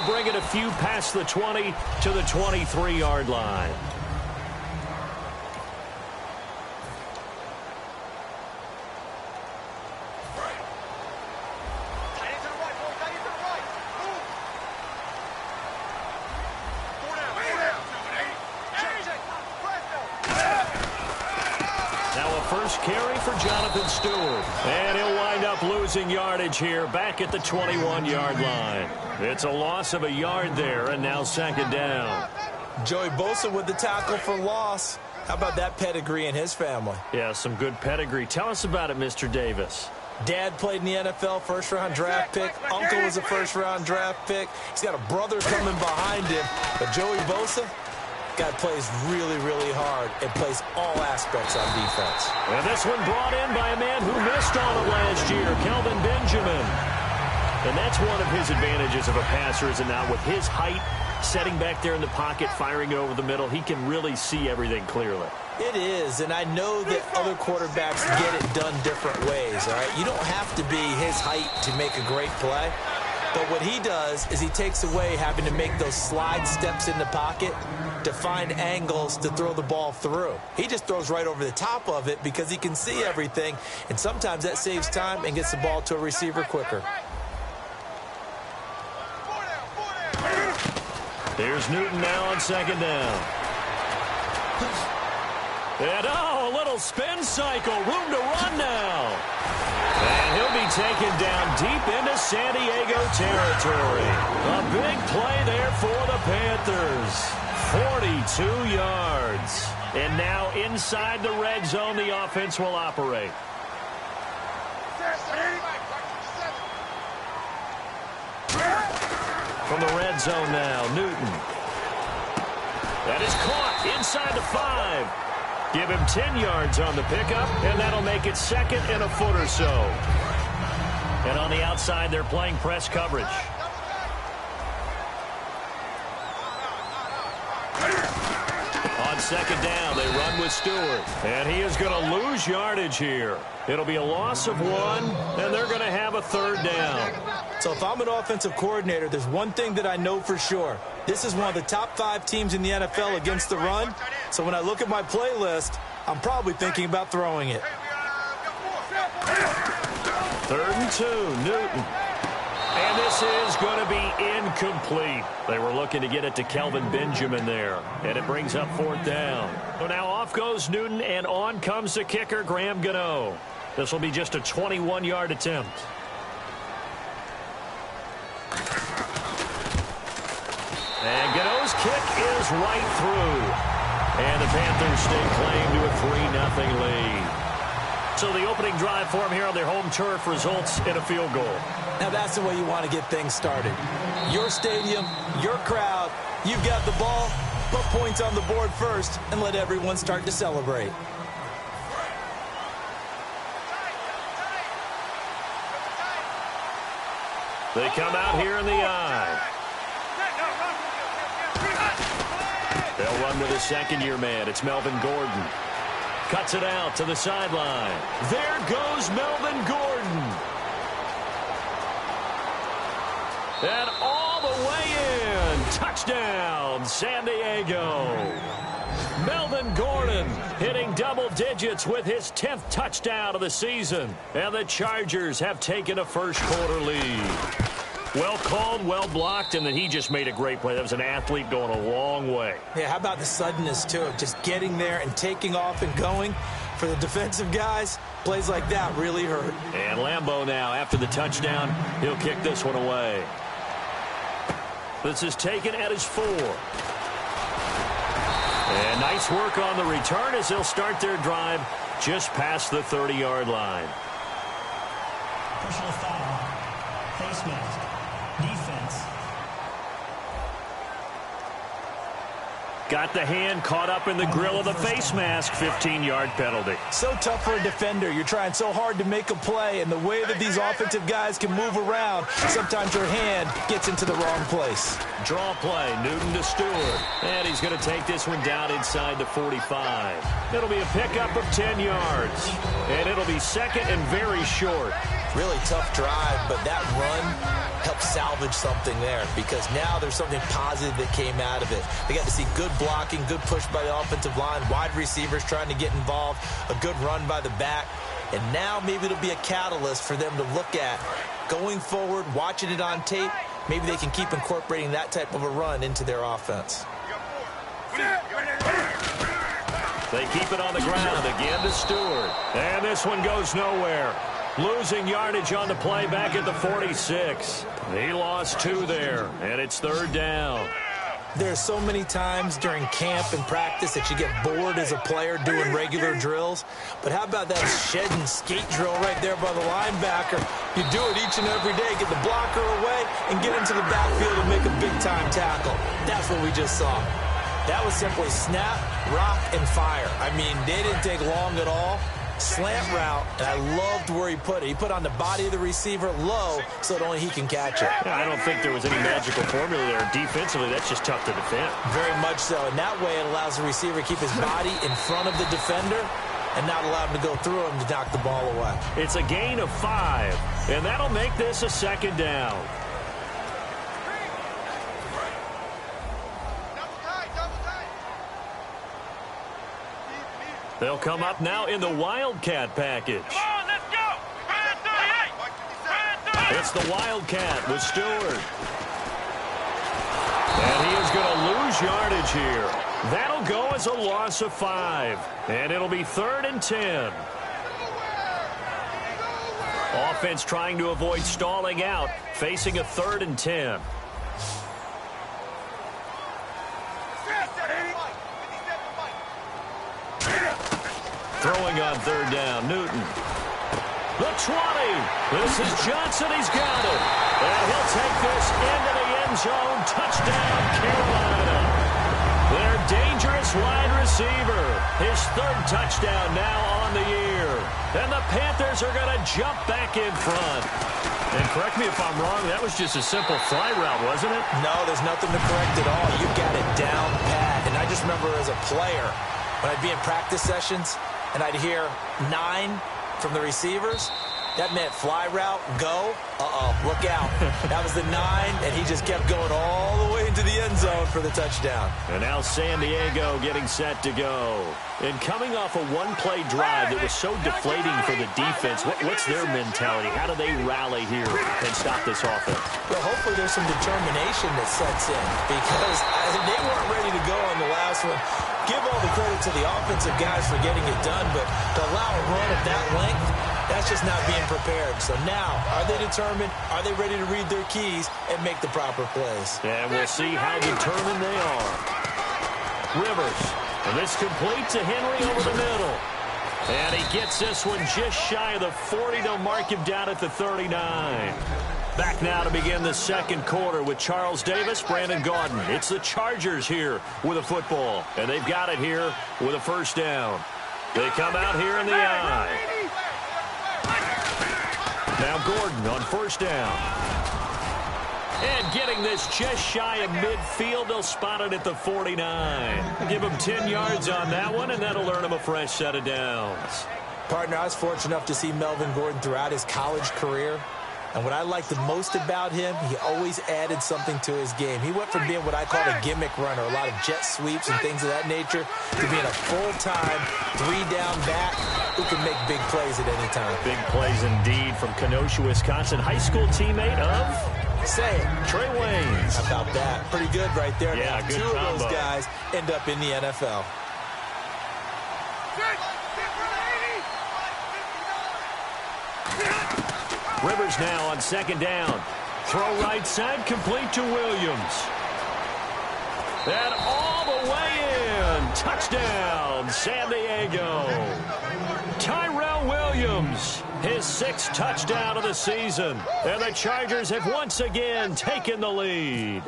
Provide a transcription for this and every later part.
He'll bring it a few past the 20 to the 23-yard line. Carry for Jonathan Stewart. And he'll wind up losing yardage here back at the 21-yard line. It's a loss of a yard there, and now second down. Joey Bosa with the tackle for loss. How about that pedigree in his family? Yeah, some good pedigree. Tell us about it, Mr. Davis. Dad played in the NFL, first-round draft pick. Uncle was a first-round draft pick. He's got a brother coming behind him. But Joey Bosa, guy plays really, really hard and plays all aspects on defense. And this one brought in by a man who missed all of last year, Kelvin Benjamin. And that's one of his advantages of a passer, is it not? With his height, setting back there in the pocket, firing over the middle, he can really see everything clearly. It is, and I know that other quarterbacks get it done different ways, all right? You don't have to be his height to make a great play. But what he does is he takes away having to make those slide steps in the pocket to find angles to throw the ball through. He just throws right over the top of it because he can see everything, and sometimes that saves time and gets the ball to a receiver quicker. Here's Newton now on second down. And a little spin cycle, room to run now. And he'll be taken down deep into San Diego territory. A big play there for the Panthers. 42 yards. And now inside the red zone, the offense will operate. From the red zone now, Newton. That is caught inside the 5. Give him 10 yards on the pickup, and that'll make it second and a foot or so. And on the outside, they're playing press coverage. On second down, they run with Stewart. And he is going to lose yardage here. It'll be a loss of 1, and they're going to have a third down. So if I'm an offensive coordinator, there's one thing that I know for sure. This is one of the top 5 teams in the NFL against the run. So when I look at my playlist, I'm probably thinking about throwing it. 3rd and 2, Newton. And this is going to be incomplete. They were looking to get it to Kelvin Benjamin there. And it brings up 4th down. So now off goes Newton, and on comes the kicker, Graham Gano. This will be just a 21-yard attempt. And Gano's kick is right through. And the Panthers stake claim to a 3-0 lead. So the opening drive for them here on their home turf results in a field goal. Now that's the way you want to get things started. Your stadium, your crowd, you've got the ball, put points on the board first, and let everyone start to celebrate. They come out here in the eye. They'll run with a second-year man. It's Melvin Gordon. Cuts it out to the sideline. There goes Melvin Gordon. And all the way in. Touchdown, San Diego. Melvin Gordon hitting double digits with his 10th touchdown of the season. And the Chargers have taken a first-quarter lead. Well called, well blocked, and then he just made a great play. That was an athlete going a long way. Yeah, how about the suddenness, too, of just getting there and taking off and going? For the defensive guys, plays like that really hurt. And Lambeau now, after the touchdown, he'll kick this one away. This is taken at his 4. And nice work on the return as they'll start their drive just past the 30-yard line. Personal foul. Face mask. Defense. Got the hand caught up in the grill of the face mask. 15-yard penalty. So tough for a defender. You're trying so hard to make a play, and the way that these offensive guys can move around, sometimes your hand gets into the wrong place. Draw play, Newton to Stewart. And he's going to take this one down inside the 45. It'll be a pickup of 10 yards. And it'll be second and very short. Really tough drive, but that run help salvage something there, because now there's something positive that came out of it. They got to see good blocking, good push by the offensive line, wide receivers trying to get involved, a good run by the back. And now maybe it'll be a catalyst for them to look at going forward, watching it on tape. Maybe they can keep incorporating that type of a run into their offense. They keep it on the ground again to Stewart. And this one goes nowhere. Losing yardage on the play back at the 46. He lost 2 there, and it's 3rd down. There's so many times during camp and practice that you get bored as a player doing regular drills. But how about that shed and skate drill right there by the linebacker? You do it each and every day. Get the blocker away and get into the backfield and make a big-time tackle. That's what we just saw. That was simply snap, rock, and fire. I mean, they didn't take long at all. Slant route, and I loved where he put it. He put on the body of the receiver low so that only he can catch it. Yeah, I don't think there was any magical formula there. Defensively, that's just tough to defend. Very much so. And that way it allows the receiver to keep his body in front of the defender and not allow him to go through him to knock the ball away. It's a gain of 5, and that'll make this a 2nd down. They'll come up now in the Wildcat package. Come on, let's go! It's the Wildcat with Stewart. And he is going to lose yardage here. That'll go as a loss of 5. And it'll be 3rd and 10. Offense trying to avoid stalling out, facing a 3rd and 10. Throwing on 3rd down, Newton. The 20. This is Johnson. He's got it. And he'll take this into the end zone. Touchdown, Carolina. Their dangerous wide receiver. His 3rd touchdown now on the year. And the Panthers are going to jump back in front. And correct me if I'm wrong, that was just a simple fly route, wasn't it? No, there's nothing to correct at all. You got it down pat. And I just remember as a player, when I'd be in practice sessions, and I'd hear 9 from the receivers, that meant fly route, go, look out. That was the 9, and he just kept going all the way into the end zone for the touchdown. And now San Diego getting set to go. And coming off a one-play drive that was so deflating for the defense, what's their mentality? How do they rally here and stop this offense? Well, hopefully there's some determination that sets in, because they weren't ready to go on the last one. Give all the credit to the offensive guys for getting it done, but to allow a run of that length, that's just not being prepared. So now, are they determined? Are they ready to read their keys and make the proper plays? And we'll see how determined they are. Rivers. And this complete to Henry over the middle. And he gets this one just shy of the 40. They'll mark him down at the 39. Back now to begin the 2nd quarter with Charles Davis, Brandon Gaudin. It's the Chargers here with a football. And they've got it here with a 1st down. They come out here in the eye. Now Gordon on 1st down. And getting this just shy of midfield. They'll spot it at the 49. Give him 10 yards on that one, and that'll earn him a fresh set of downs. Partner, I was fortunate enough to see Melvin Gordon throughout his college career. And what I liked the most about him, he always added something to his game. He went from being what I call a gimmick runner, a lot of jet sweeps and things of that nature, to being a full-time, 3-down back who can make big plays at any time. Big plays indeed from Kenosha, Wisconsin. High school teammate of... Say it. Trey Waynes. How about that? Pretty good right there. Yeah, now, good 2 combo. of those guys end up in the NFL. Rivers now on 2nd down. Throw right side, complete to Williams. And all the way in. Touchdown, San Diego. Tyrell Williams, his 6th touchdown of the season. And the Chargers have once again taken the lead.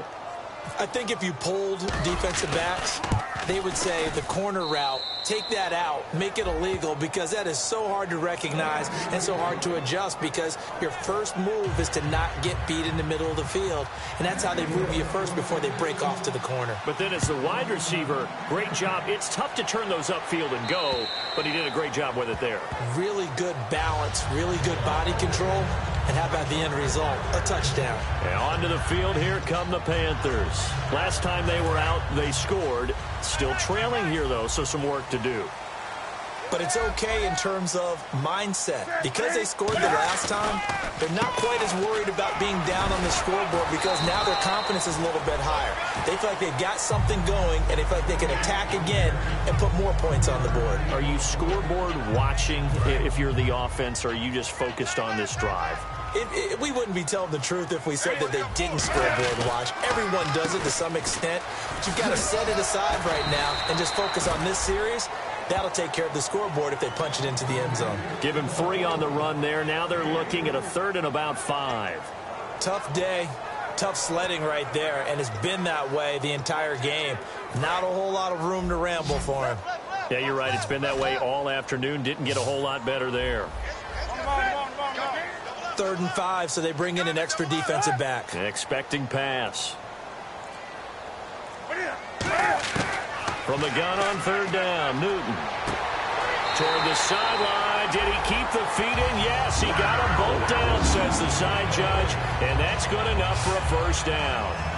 I think if you polled defensive backs, they would say the corner route, take that out, make it illegal, because that is so hard to recognize and so hard to adjust, because your first move is to not get beat in the middle of the field. And that's how they move you first before they break off to the corner. But then as the wide receiver, great job. It's tough to turn those upfield and go, but he did a great job with it there. Really good balance, really good body control. And how about the end result? A touchdown. And onto the field here come the Panthers. Last time they were out, they scored. Still trailing here, though, so some work to do. But it's okay in terms of mindset. Because they scored the last time, they're not quite as worried about being down on the scoreboard because now their confidence is a little bit higher. They feel like they've got something going, and they feel like they can attack again and put more points on the board. Are you scoreboard watching if you're the offense, or are you just focused on this drive? We wouldn't be telling the truth if we said that they didn't scoreboard watch. Everyone does it to some extent. But you've got to set it aside right now and just focus on this series. That'll take care of the scoreboard if they punch it into the end zone. Give him 3 on the run there. Now they're looking at a 3rd and about 5. Tough day, tough sledding right there, and it's been that way the entire game. Not a whole lot of room to ramble for him. Yeah, you're right. It's been that way all afternoon. Didn't get a whole lot better there. 3rd and 5, so they bring in an extra defensive back. Expecting pass. From the gun on 3rd down, Newton. Toward the sideline. Did he keep the feet in? Yes, he got them both down, says the side judge. And that's good enough for a 1st down.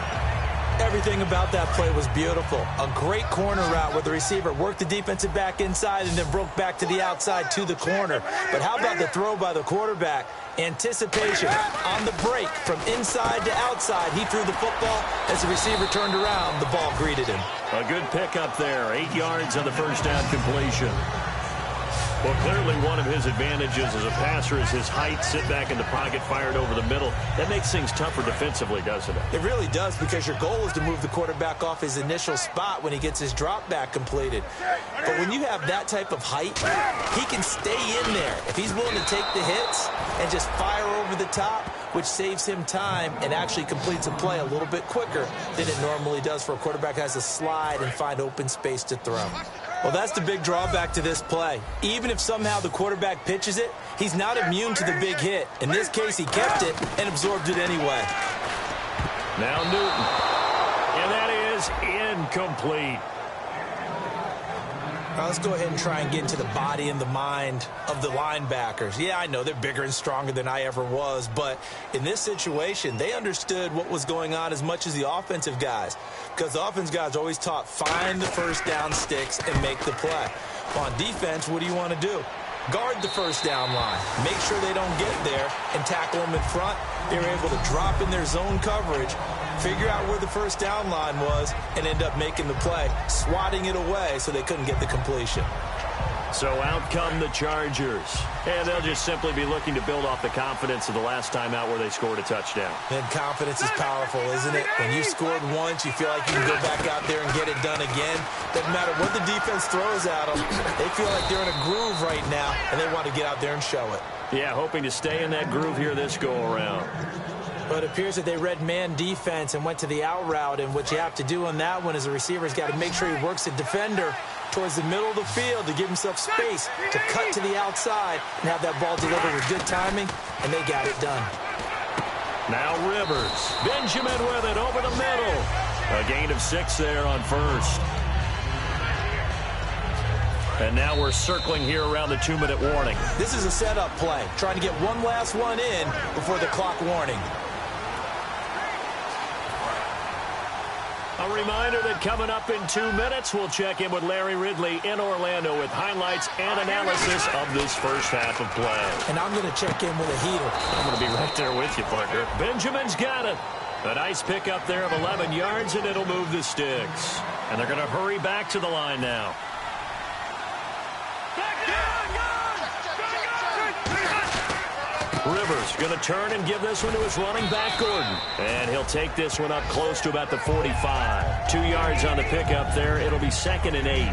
Everything about that play was beautiful. A great corner route where the receiver worked the defensive back inside and then broke back to the outside to the corner. But how about the throw by the quarterback? Anticipation on the break from inside to outside. He threw the football. As the receiver turned around, the ball greeted him. A good pickup there. 8 yards on the 1st down completion. Well, clearly one of his advantages as a passer is his height. Sit back in the pocket, fired over the middle. That makes things tougher defensively, doesn't it? It really does, because your goal is to move the quarterback off his initial spot when he gets his drop back completed. But when you have that type of height, he can stay in there. If he's willing to take the hits and just fire over the top, which saves him time and actually completes a play a little bit quicker than it normally does for a quarterback who has to slide and find open space to throw. Well, that's the big drawback to this play. Even if somehow the quarterback pitches it, he's not immune to the big hit. In this case, he kept it and absorbed it anyway. Now Newton. And that is incomplete. Now let's go ahead and try and get into the body and the mind of the linebackers. Yeah, I know they're bigger and stronger than I ever was, but in this situation, they understood what was going on as much as the offensive guys, because the offensive guys are always taught, find the 1st down sticks and make the play. On defense, what do you want to do? Guard the 1st down line. Make sure they don't get there and tackle them in front. They were able to drop in their zone coverage, figure out where the 1st down line was, and end up making the play, swatting it away so they couldn't get the completion. So out come the Chargers. And they'll just simply be looking to build off the confidence of the last time out where they scored a touchdown. And confidence is powerful, isn't it? When you scored once, you feel like you can go back out there and get it done again. Doesn't matter what the defense throws at them. They feel like they're in a groove right now, and they want to get out there and show it. Yeah, hoping to stay in that groove here this go-around. But it appears that they read man defense and went to the out route, and what you have to do on that one is the receiver's got to make sure he works the defender towards the middle of the field to give himself space to cut to the outside and have that ball delivered with good timing, and they got it done. Now Rivers. Benjamin with it over the middle. A gain of 6 there on 1st. And now we're circling here around the 2-minute warning. This is a setup play, trying to get one last one in before the clock warning. A reminder that coming up in 2 minutes, we'll check in with Larry Ridley in Orlando with highlights and analysis of this 1st half of play. And I'm going to check in with a heater. I'm going to be right there with you, partner. Benjamin's got it. A nice pickup there of 11 yards, and it'll move the sticks. And they're going to hurry back to the line now. Rivers going to turn and give this one to his running back, Gordon. And he'll take this one up close to about the 45. 2 yards on the pickup there. It'll be 2nd and 8.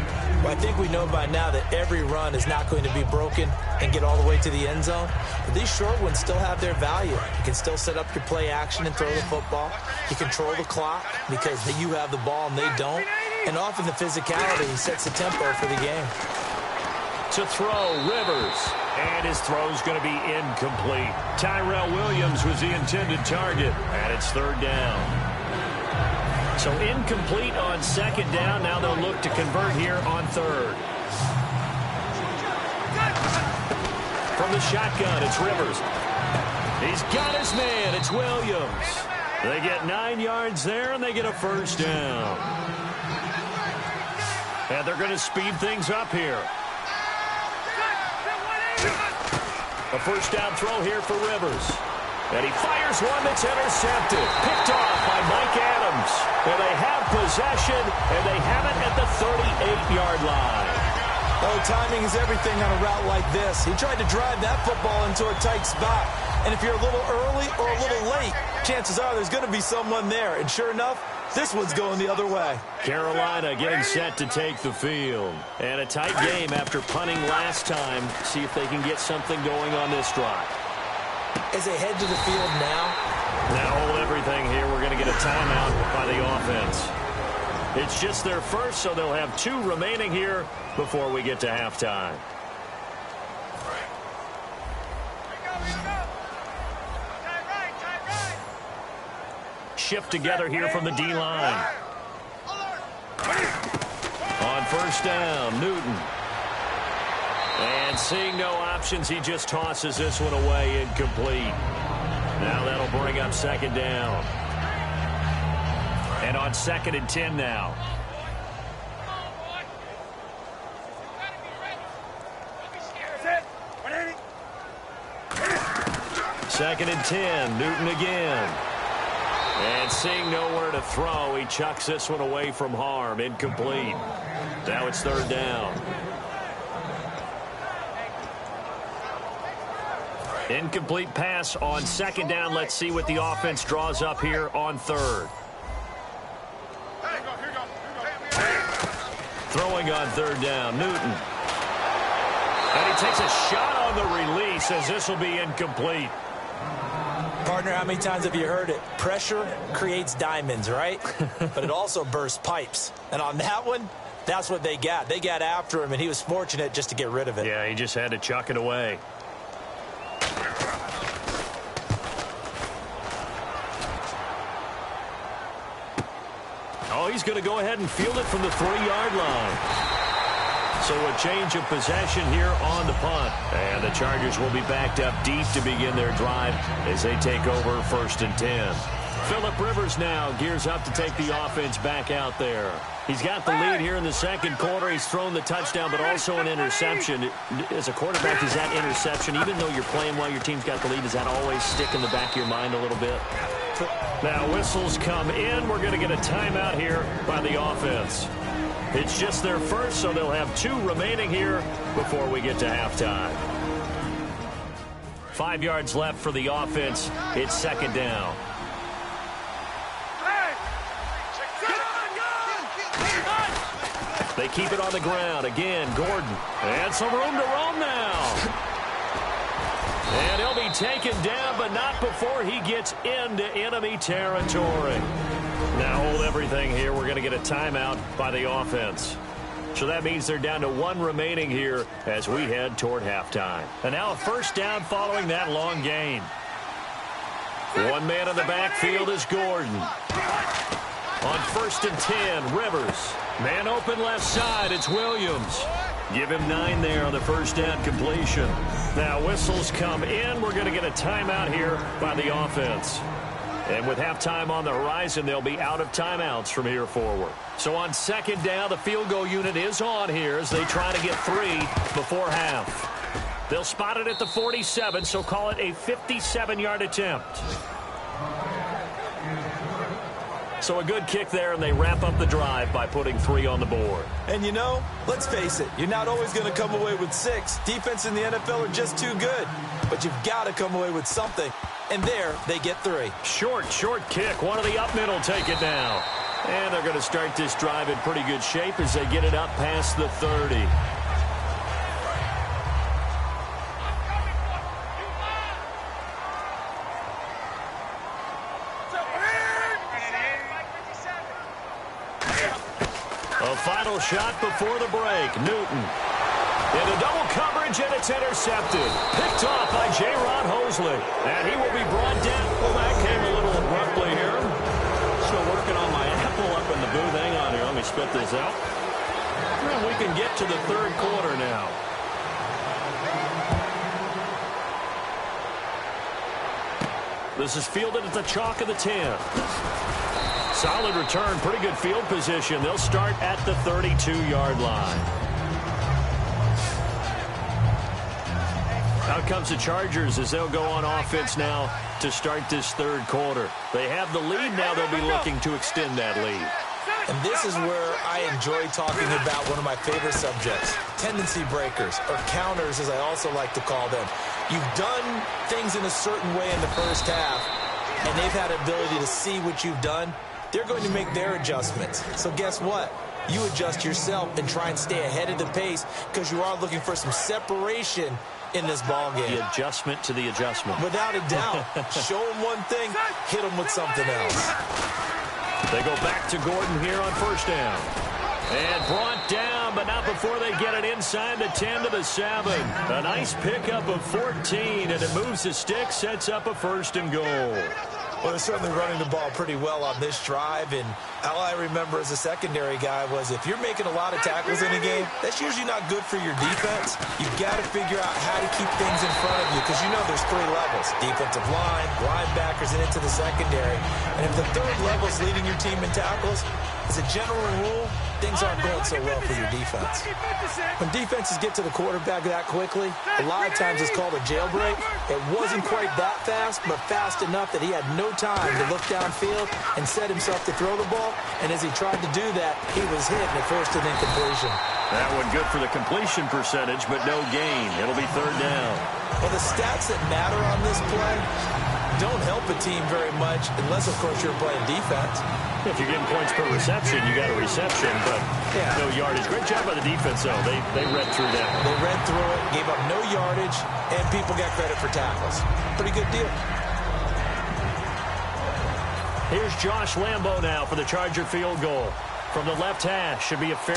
Well, I think we know by now that every run is not going to be broken and get all the way to the end zone. But these short ones still have their value. You can still set up your play action and throw the football. You control the clock because you have the ball and they don't. And often the physicality sets the tempo for the game. To throw, Rivers. And his throw's going to be incomplete. Tyrell Williams was the intended target, and it's 3rd down. So incomplete on 2nd down. Now they'll look to convert here on 3rd. From the shotgun, it's Rivers. He's got his man. It's Williams. They get 9 yards there, and they get a first down. And they're going to speed things up here. A first down throw here for Rivers. And he fires one that's intercepted. Picked off by Mike Adams. And they have possession, and they have it at the 38-yard line. Oh, timing is everything on a route like this. He tried to drive that football into a tight spot. And if you're a little early or a little late, chances are there's going to be someone there. And sure enough, this one's going the other way. Carolina getting set to take the field. And a tight game after punting last time. See if they can get something going on this drive. As they head to the field now. Now hold everything here. We're going to get a timeout by the offense. It's just their first, so they'll have 2 remaining here before we get to halftime. Shift together here from the D-line. On first down, Newton. And seeing no options, he just tosses this one away, incomplete. Now that'll bring up second down. And on 2nd and 10 now. Second and 10, Newton again. And seeing nowhere to throw, he chucks this one away from harm, incomplete. Now it's 3rd down. Incomplete pass on 2nd down. Let's see what the offense draws up here on 3rd. Throwing on 3rd down, Newton. And he takes a shot on the release as this will be incomplete. Partner, how many times have you heard it? Pressure creates diamonds, right? But it also bursts pipes. And on that one, that's what they got. They got after him, and he was fortunate just to get rid of it. Yeah, he just had to chuck it away. Oh, he's going to go ahead and field it from the 3-yard line. So a change of possession here on the punt. And the Chargers will be backed up deep to begin their drive as they take over 1st and 10. Phillip Rivers now gears up to take the offense back out there. He's got the lead here in the 2nd quarter. He's thrown the touchdown, but also an interception. As a quarterback, is that interception, even though you're playing while your team's got the lead, does that always stick in the back of your mind a little bit? Now whistles come in. We're going to get a timeout here by the offense. It's just their first, so they'll have 2 remaining here before we get to halftime. 5 yards left for the offense. It's 2nd down. They keep it on the ground. Again, Gordon. And some room to roam now. And he'll be taken down, but not before he gets into enemy territory. Now hold everything here. We're going to get a timeout by the offense. So that means they're down to 1 remaining here as we head toward halftime. And now a first down following that long gain. 1 man in the backfield is Gordon. On 1st and 10, Rivers. Man open left side, it's Williams. Give him 9 there on the first down completion. Now whistles come in. We're going to get a timeout here by the offense. And with halftime on the horizon, they'll be out of timeouts from here forward. So on 2nd down, the field goal unit is on here as they try to get 3 before half. They'll spot it at the 47, so call it a 57-yard attempt. So a good kick there, and they wrap up the drive by putting 3 on the board. And you know, let's face it, you're not always going to come away with 6. Defense in the NFL are just too good. But you've got to come away with something. And there, they get 3. Short kick. One of the up mid will take it down. And they're going to start this drive in pretty good shape as they get it up past the 30. A final shot before the break. Newton. Into double coverage, and it's intercepted. Picked off by J-Ron Hosley. And he will be brought down. Well, that came a little abruptly here. Still working on my apple up in the booth. Hang on here. Let me spit this out. Well, we can get to the 3rd quarter now. This is fielded at the chalk of the 10. Solid return, pretty good field position. They'll start at the 32-yard line. Out comes the Chargers as they'll go on offense now to start this third quarter. They have the lead now. They'll be looking to extend that lead. And this is where I enjoy talking about one of my favorite subjects, tendency breakers, or counters as I also like to call them. You've done things in a certain way in the first half, and they've had the ability to see what you've done. They're going to make their adjustments. So guess what? You adjust yourself and try and stay ahead of the pace because you are looking for some separation in this ball game. The adjustment to the adjustment. Without a doubt. Show them one thing, hit them with something else. They go back to Gordon here on first down. And brought down, but not before they get it inside the 10 to the 7. A nice pickup of 14, and it moves the stick, sets up a 1st and goal. Well, they're certainly running the ball pretty well on this drive, and all I remember as a secondary guy was if you're making a lot of tackles in a game, that's usually not good for your defense. You've got to figure out how to keep things in front of you because you know there's 3 levels, defensive line, linebackers, and into the secondary. And if the 3rd level is leading your team in tackles, as a general rule, things aren't going so well for your defense. When defenses get to the quarterback that quickly, a lot of times it's called a jailbreak. It wasn't quite that fast, but fast enough that he had no time to look downfield and set himself to throw the ball. And as he tried to do that, he was hit and it forced an incompletion. That one good for the completion percentage, but no gain. It'll be 3rd down. Well, the stats that matter on this play don't help a team very much unless, of course, you're playing defense. If you're getting points per reception, you got a reception, but no yardage. Great job by the defense, though. They read through that. They read through it, gave up no yardage, and people got credit for tackles. Pretty good deal. Here's Josh Lambo now for the Charger field goal. From the left hash, should be a fair...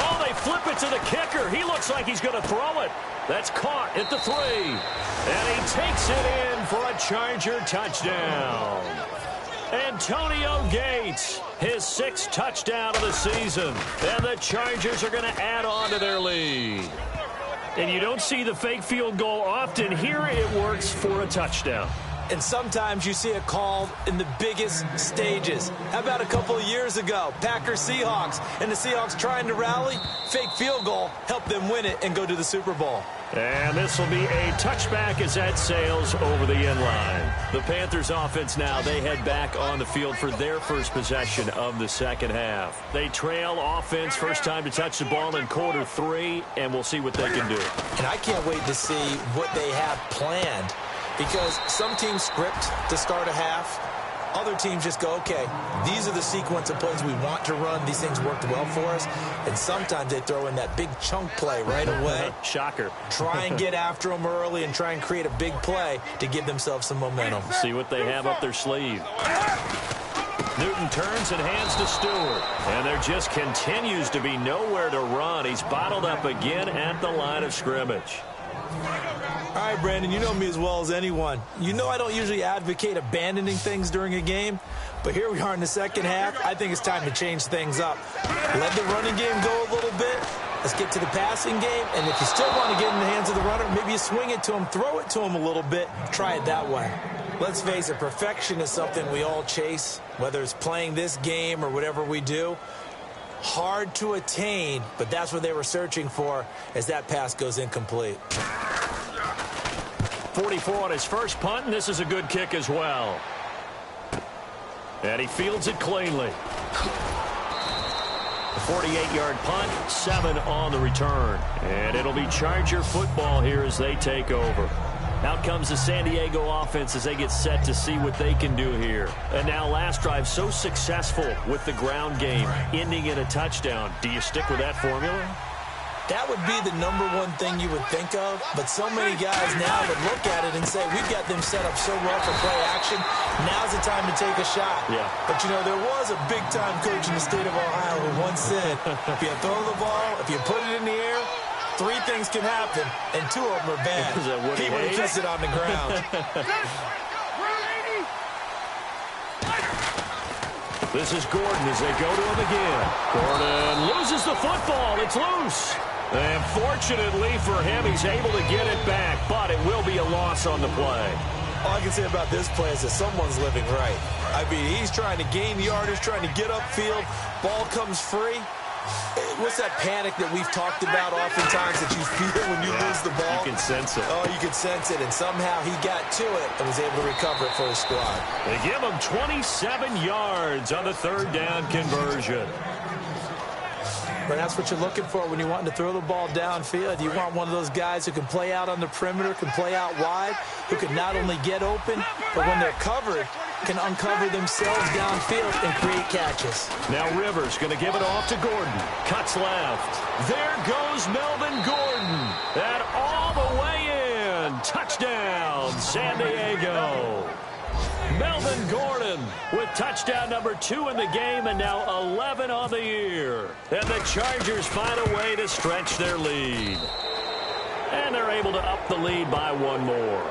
Oh, they flip it to the kicker. He looks like he's going to throw it. That's caught at the 3. And he takes it in for a Charger touchdown. Antonio Gates, his 6th touchdown of the season. And the Chargers are going to add on to their lead. And you don't see the fake field goal often. Here it works for a touchdown. And sometimes you see it called in the biggest stages. How about a couple of years ago, Packers-Seahawks, and the Seahawks trying to rally, fake field goal, help them win it and go to the Super Bowl. And this will be a touchback as that sails over the end line. The Panthers offense now, they head back on the field for their first possession of the second half. They trail offense, first time to touch the ball in quarter 3, and we'll see what they can do. And I can't wait to see what they have planned. Because some teams script to start a half. Other teams just go, okay, these are the sequence of plays we want to run. These things worked well for us. And sometimes they throw in that big chunk play right away. Shocker. Try and get after them early and try and create a big play to give themselves some momentum. See what they have up their sleeve. Newton turns and hands to Stewart. And there just continues to be nowhere to run. He's bottled up again at the line of scrimmage. All right, Brandon, you know me as well as anyone. You know I don't usually advocate abandoning things during a game, but here we are in the second half. I think it's time to change things up. Let the running game go a little bit. Let's get to the passing game, and if you still want to get in the hands of the runner, maybe you swing it to him, throw it to him a little bit, try it that way. Let's face it, perfection is something we all chase, whether it's playing this game or whatever we do. Hard to attain, but that's what they were searching for as that pass goes incomplete. 44 on his first punt, and this is a good kick as well. And he fields it cleanly. A 48-yard punt, 7 on the return. And it'll be Charger football here as they take over. Out comes the San Diego offense as they get set to see what they can do here. And now last drive so successful with the ground game, ending in a touchdown. Do you stick with that formula? That would be the #1 thing you would think of, but so many guys now would look at it and say, we've got them set up so well for play action, now's the time to take a shot. Yeah. But, you know, there was a big-time coach in the state of Ohio who once said, if you throw the ball, if you put it in the air, 3 things can happen, and 2 of them are bad. He would have kissed it on the ground. This is Gordon as they go to him again. Gordon loses the football. It's loose. And fortunately for him, he's able to get it back, but it will be a loss on the play. All I can say about this play is that someone's living right. I mean, he's trying to gain yardage, trying to get upfield. Ball comes free. What's that panic that we've talked about oftentimes that you feel when you lose the ball? You can sense it. Oh, you can sense it, and somehow he got to it and was able to recover it for his squad. They give him 27 yards on the third down conversion. But that's what you're looking for when you're wanting to throw the ball downfield. You want one of those guys who can play out on the perimeter, can play out wide, who can not only get open, but when they're covered, can uncover themselves downfield and create catches. Now Rivers going to give it off to Gordon. Cuts left. There goes Melvin Gordon. And all the way in. Touchdown, San Diego. Melvin Gordon with touchdown number 2 in the game and now 11 on the year. And the Chargers find a way to stretch their lead. And they're able to up the lead by 1 more.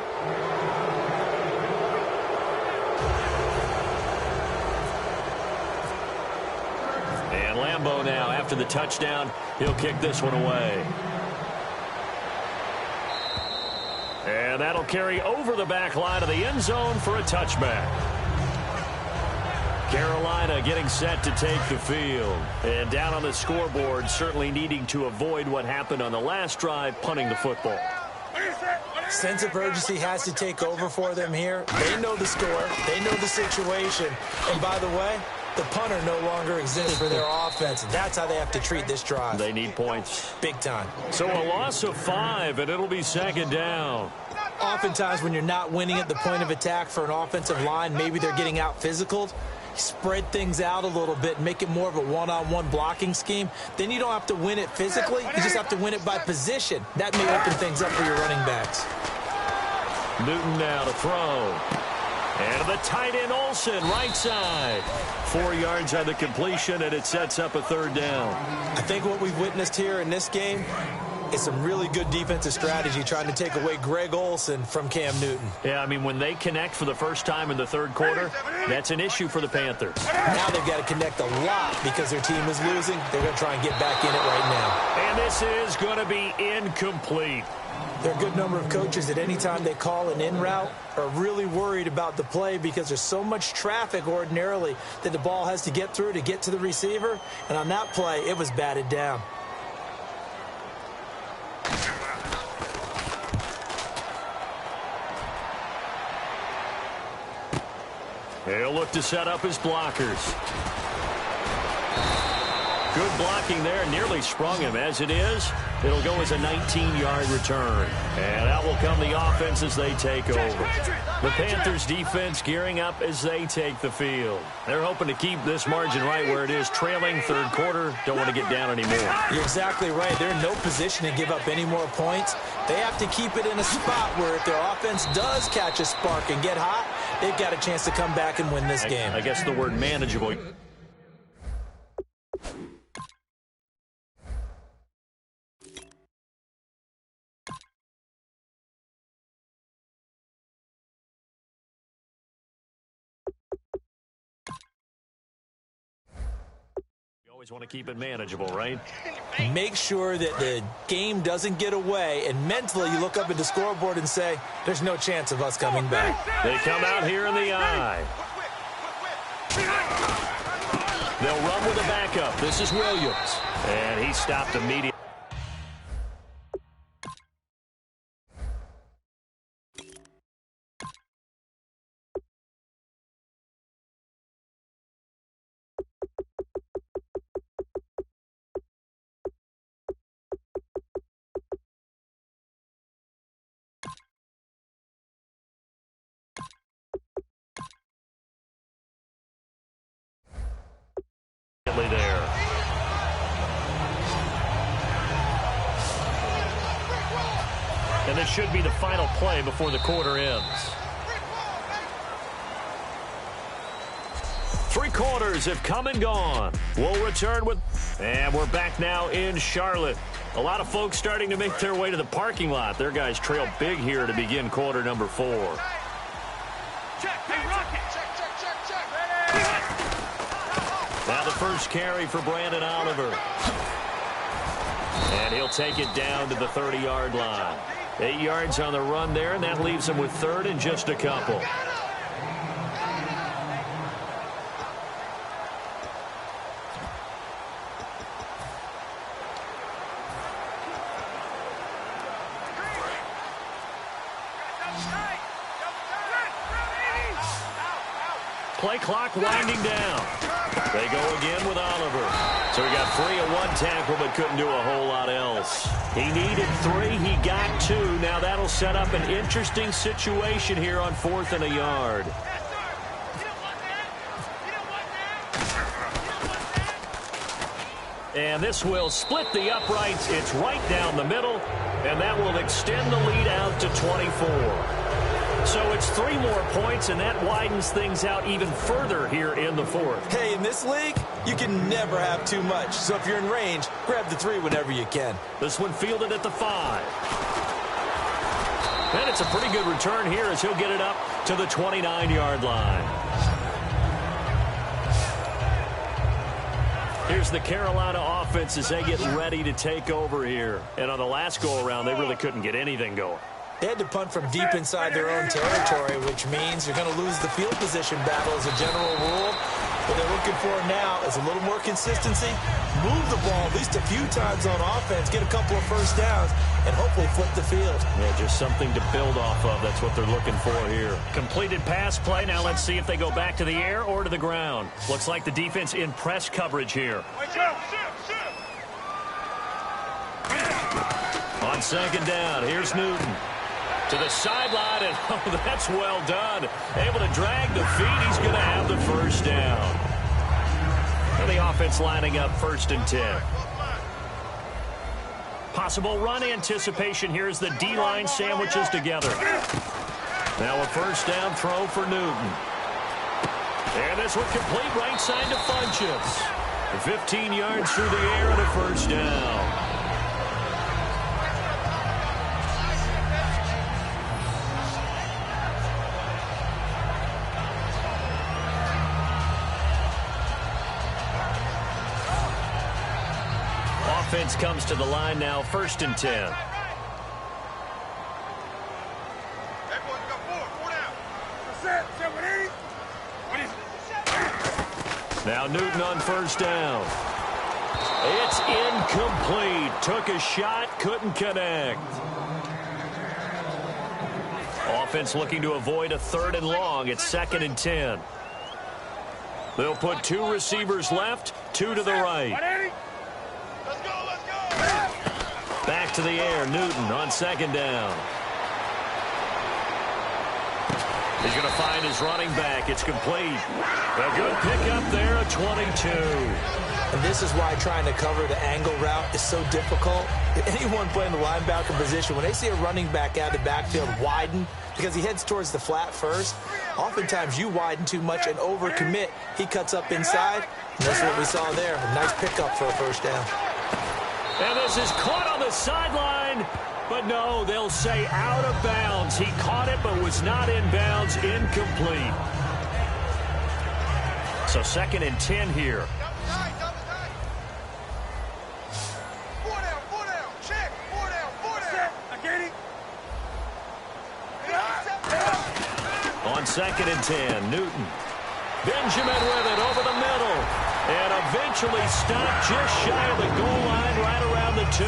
And Lambeau now, after the touchdown, he'll kick this one away. And that'll carry over the back line of the end zone for a touchback. Carolina getting set to take the field. And down on the scoreboard, certainly needing to avoid what happened on the last drive, punting the football. Sense of urgency has to take over for them here. They know the score. They know the situation. And by the way, the punter no longer exists for their offense. That's how they have to treat this drive. They need points. Big time. So a loss of 5, and it'll be second down. Oftentimes when you're not winning at the point of attack for an offensive line, maybe they're getting out physical. Spread things out a little bit, make it more of a one-on-one blocking scheme. Then you don't have to win it physically. You just have to win it by position. That may open things up for your running backs. Newton now to throw. And the tight end Olsen, right side. 4 yards on the completion, and it sets up a third down. I think what we've witnessed here in this game is some really good defensive strategy trying to take away Greg Olsen from Cam Newton. Yeah, I mean, when they connect for the first time in the third quarter, that's an issue for the Panthers. Now they've got to connect a lot because their team is losing. They're going to try and get back in it right now. And this is going to be incomplete. There are a good number of coaches that any time they call an in route are really worried about the play because there's so much traffic ordinarily that the ball has to get through to get to the receiver. And on that play, it was batted down. He'll look to set up his blockers. Good blocking there, nearly sprung him. As it is, it'll go as a 19-yard return. And out will come the offense as they take over. The Panthers defense gearing up as they take the field. They're hoping to keep this margin right where it is, trailing third quarter. Don't want to get down anymore. You're exactly right. They're in no position to give up any more points. They have to keep it in a spot where if their offense does catch a spark and get hot, they've got a chance to come back and win this game. I guess the word manageable. Always want to keep it manageable, right? Make sure that the game doesn't get away, and mentally you look up at the scoreboard and say, there's no chance of us coming back. They come out here in the eye. They'll run with a backup. This is Williams. And he stopped immediately. There. And this should be the final play before the quarter ends. 3 quarters have come and gone. We'll return with... And we're back now in Charlotte. A lot of folks starting to make their way to the parking lot. Their guys trail big here to begin quarter number 4. Now the first carry for Brandon Oliver. And he'll take it down to the 30-yard line. 8 yards on the run there, and that leaves them with third and just a couple. Play clock winding down. They go again with Oliver. So he got 3 at one tackle, but couldn't do a whole lot else. He needed 3. He got 2. Now that'll set up an interesting situation here on 4th and a yard. And this will split the uprights. It's right down the middle, and that will extend the lead out to 24. So it's 3 more points, and that widens things out even further here in the 4th. Hey, in this league, you can never have too much. So if you're in range, grab the 3 whenever you can. This one fielded at the 5. And it's a pretty good return here as he'll get it up to the 29-yard line. Here's the Carolina offense as they get ready to take over here. And on the last go-around, they really couldn't get anything going. They had to punt from deep inside their own territory, which means you're going to lose the field position battle as a general rule. What they're looking for now is a little more consistency, move the ball at least a few times on offense, get a couple of first downs, and hopefully flip the field. Yeah, just something to build off of. That's what they're looking for here. Completed pass play. Now let's see if they go back to the air or to the ground. Looks like the defense in press coverage here. On second down, here's Newton. To the sideline, and oh, that's well done. Able to drag the feet. He's going to have the first down. And the offense lining up 1st and 10. Possible run anticipation here as the D-line sandwiches together. Now a first down throw for Newton. And this one complete right side to Funchess. 15 yards through the air and a first down. Offense comes to the line now, 1st and 10. Now Newton on first down. It's incomplete. Took a shot, couldn't connect. Offense looking to avoid a 3rd and long. It's 2nd and 10. They'll put 2 receivers left, 2 to the right. Back to the air, Newton on 2nd down. He's going to find his running back. It's complete. A good pickup there at 22. And this is why trying to cover the angle route is so difficult. Anyone playing the linebacker position, when they see a running back out of the backfield widen, because he heads towards the flat first, oftentimes you widen too much and overcommit. He cuts up inside, and that's what we saw there. A nice pickup for a first down. And this is caught on the sideline. But no, they'll say out of bounds. He caught it but was not in bounds. Incomplete. So 2nd and 10 here. On 2nd and 10, Newton. Benjamin with it over the middle. And eventually stopped just shy of the goal line right around the 2.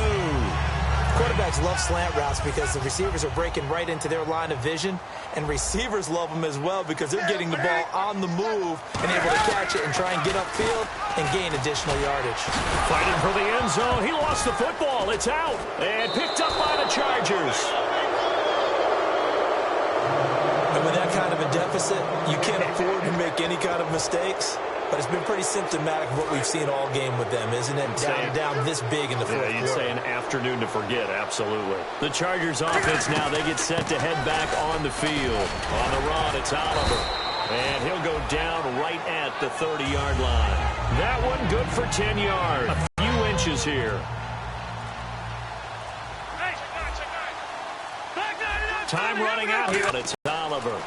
Quarterbacks love slant routes because the receivers are breaking right into their line of vision, and receivers love them as well because they're getting the ball on the move and able to catch it and try and get upfield and gain additional yardage. Fighting for the end zone. He lost the football. It's out and picked up by the Chargers. And with that kind of a deficit, you can't afford to make any kind of mistakes. But it's been pretty symptomatic of what we've seen all game with them, isn't it? Down this big in the fourth quarter. Yeah, you'd say an afternoon to forget, absolutely. The Chargers offense now, they get set to head back on the field. On the run, it's Oliver. And he'll go down right at the 30-yard line. That one good for 10 yards. A few inches here. Time running out here. It's Oliver.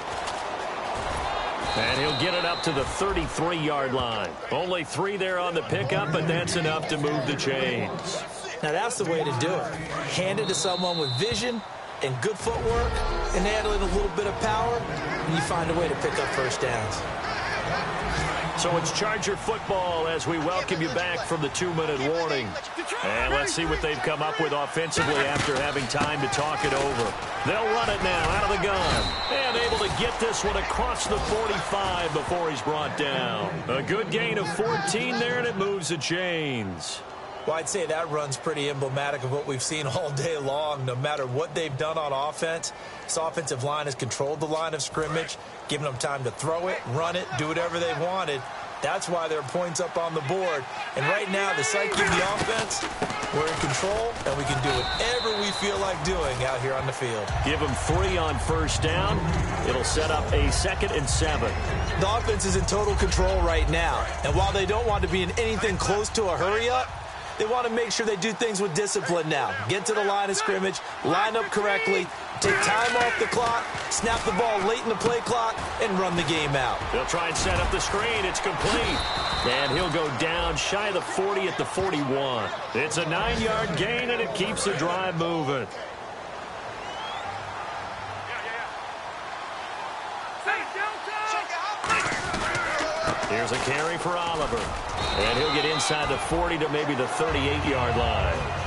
And he'll get it up to the 33-yard line. Only 3 there on the pickup, but that's enough to move the chains. Now, that's the way to do it. Hand it to someone with vision and good footwork and handling a little bit of power, and you find a way to pick up first downs. So it's Charger football as we welcome you back from the 2-minute warning. And let's see what they've come up with offensively after having time to talk it over. They'll run it now out of the gun. And able to get this one across the 45 before he's brought down. A good gain of 14 there, and it moves the chains. Well, I'd say that run's pretty emblematic of what we've seen all day long. No matter what they've done on offense, this offensive line has controlled the line of scrimmage, given them time to throw it, run it, do whatever they wanted. That's why there are points up on the board. And right now, the psyche of the offense, we're in control, and we can do whatever we feel like doing out here on the field. Give them 3 on first down. It'll set up a 2nd and 7. The offense is in total control right now. And while they don't want to be in anything close to a hurry-up, they want to make sure they do things with discipline now. Get to the line of scrimmage, line up correctly, take time off the clock, snap the ball late in the play clock, and run the game out. They'll try and set up the screen. It's complete. And he'll go down shy of the 40 at the 41. It's a 9-yard gain, and it keeps the drive moving. Here's a carry for Oliver. And he'll get inside the 40 to maybe the 38-yard line.